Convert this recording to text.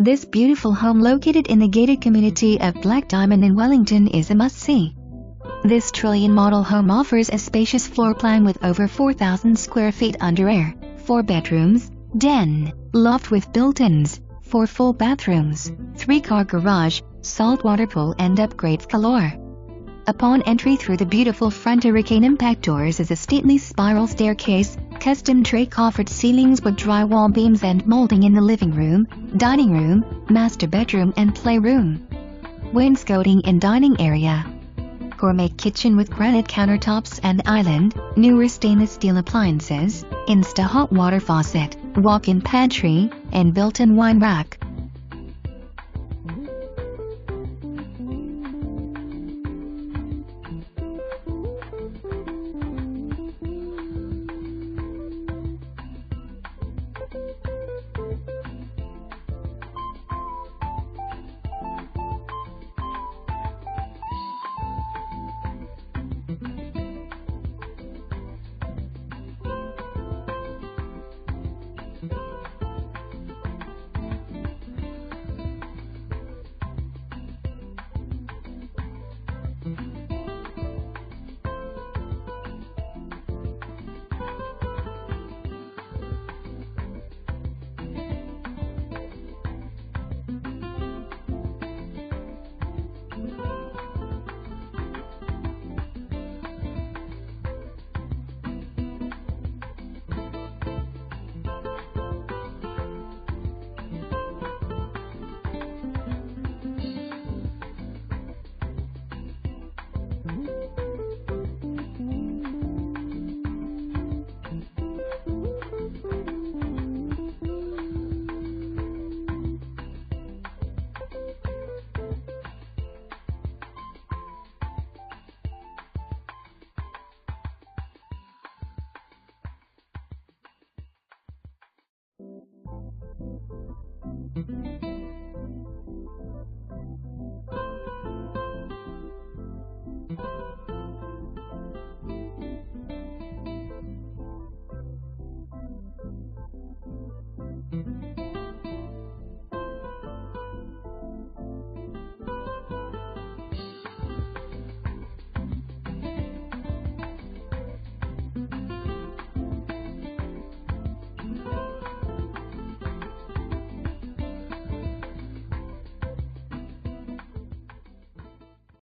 This beautiful home located in the gated community of Black Diamond in Wellington is a must-see. This trillion model home offers a spacious floor plan with over 4,000 square feet under air, 4 bedrooms, den, loft with built-ins, 4 full bathrooms, 3-car garage, saltwater pool and upgrades galore. Upon entry through the beautiful front hurricane impact doors is a stately spiral staircase, custom tray coffered ceilings with drywall beams and molding in the living room, dining room, master bedroom and playroom. Wainscoting in dining area. Gourmet kitchen with granite countertops and island, newer stainless steel appliances, insta hot water faucet, walk-in pantry, and built-in wine rack.